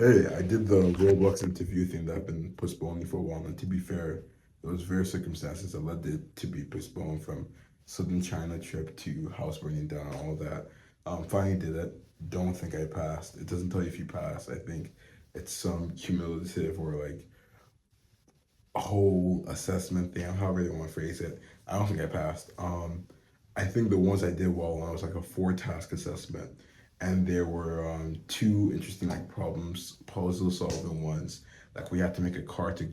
Hey, I did the Roblox interview thing that I've been postponing for a while, and to be fair, there was various circumstances that led it to be postponed from southern China trip to house burning down and all that. Finally did it. Don't think I passed. It doesn't tell you if you pass. I think it's some cumulative or like a whole assessment thing, however they want to phrase it. I don't think I passed. I think the ones I did well on was like a four task assessment, and there were two interesting like problems, puzzle solving ones. Like we had to make a car to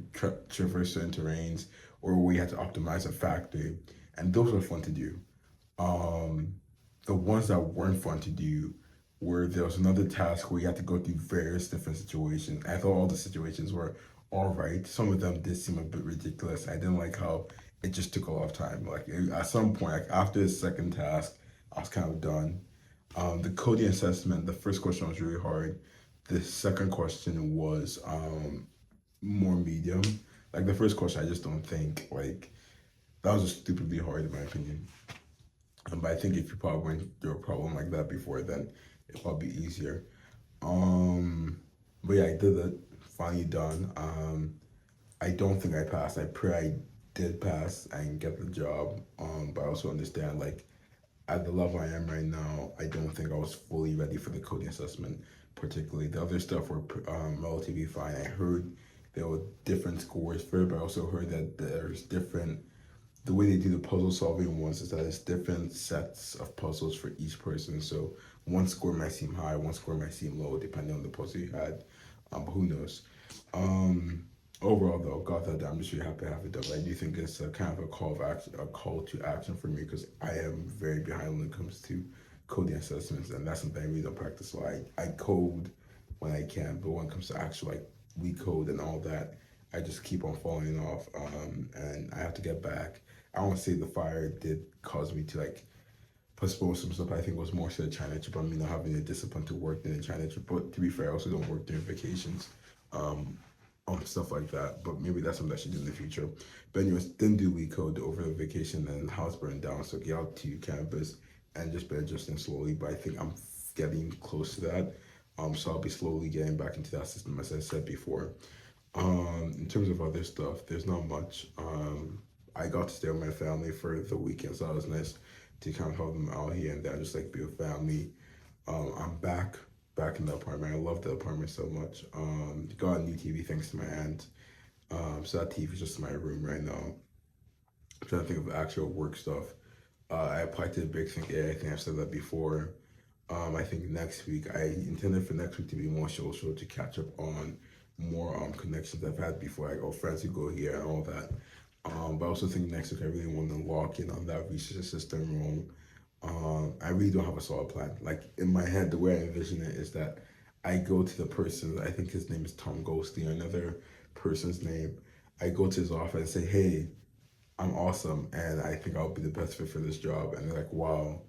traverse certain terrains, or we had to optimize a factory, and those were fun to do. Um, the ones that weren't fun to do where there was another task where you had to go through various different situations. I thought all the situations were all right. Some of them did seem a bit ridiculous. I didn't like how it just took a lot of time. At some point, like after the second task, I was kind of done. The coding assessment, the first question was really hard. The second question was more medium. Like the first question, I just don't think like that was just stupidly hard in my opinion. But I think if you probably went through a problem like that before, then it'll probably be easier. Um, but yeah, I did it. Finally done. I don't think I passed. I pray I did pass and get the job. But I also understand like at the level I am right now, I don't think I was fully ready for the coding assessment. Particularly, the other stuff were relatively fine. I heard there were different scores for it, but I also heard that there's different the way they do the puzzle solving ones is that it's different sets of puzzles for each person. So one score might seem high, one score might seem low, depending on the puzzle you had. But who knows? Um, Overall, though, got that done. I'm just really happy to have it done. But I do think it's a kind of a call of action, a call to action for me because I am very behind when it comes to coding assessments, and that's something I really don't practice. So I code when I can, but when it comes to actual like we code and all that, I just keep on falling off. And I have to get back. I won't say the fire did cause me to like postpone some stuff. I think it was more so the China trip. I mean, not having the discipline to work in the China trip. But to be fair, I also don't work during vacations, um, on stuff like that. But maybe that's something I should do in the future. But anyways, didn't do lead code over the vacation and house burned down. So get out to campus and just been adjusting slowly. But I think I'm getting close to that. So I'll be slowly getting back into that system as I said before. In terms of other stuff, there's not much. I got to stay with my family for the weekend, so that was nice to kind of help them out here and there, just like be with family. I'm back in the apartment. I love the apartment so much. Got a new TV thanks to my aunt. So that TV is just in my room right now. I'm trying to think of actual work stuff. I applied to the Big Think AI. I think I've said that before. I think next week I intended for next week to be more social to catch up on more connections I've had before, like friends who go here and all that. But I also think next week I really want to lock in on that research assistant role. I really don't have a solid plan. Like in my head, the way I envision it is that I go to the person. I think his name is Tom Goldstein, or another person's name. I go to his office and say, "Hey, I'm awesome, and I think I'll be the best fit for this job." And they're like, "Wow,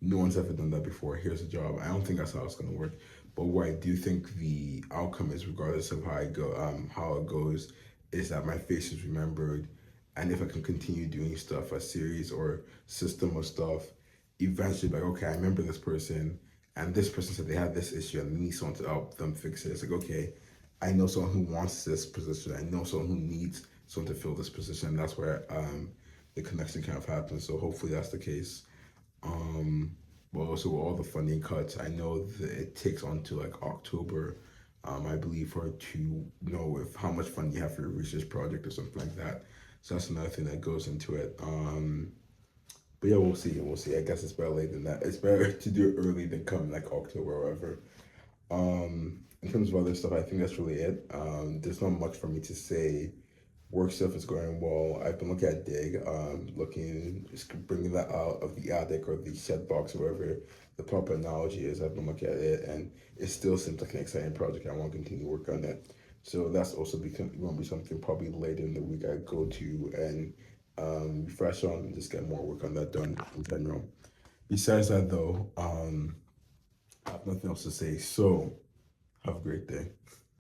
no one's ever done that before. Here's a job." I don't think that's how it's gonna work. But what I do think the outcome is, regardless of how it goes, is that my face is remembered, and if I can continue doing stuff, a series or system of stuff, eventually, like, okay, I remember this person, and this person said they had this issue, and they need someone to help them fix it. It's like, okay, I know someone who wants this position. I know someone who needs someone to fill this position. And that's where the connection kind of happens. So hopefully that's the case. Um, but also with all the funding cuts, I know that it takes on to like October, I believe, for to know if how much funding you have for your research project or something like that. So that's another thing that goes into it. But yeah, we'll see. We'll see. I guess it's better late than that. It's better to do it early than come like October or whatever. In terms of other stuff, I think that's really it. There's not much for me to say. Work stuff is going well. I've been looking at Dig, looking, just bringing that out of the attic or the shed box, or whatever the proper analogy is. I've been looking at it, and it still seems like an exciting project. I want to continue work on it. So that's also going to be something probably later in the week I go to and refresh on and just get more work on that done in general. Besides that, though, I have nothing else to say. So have a great day.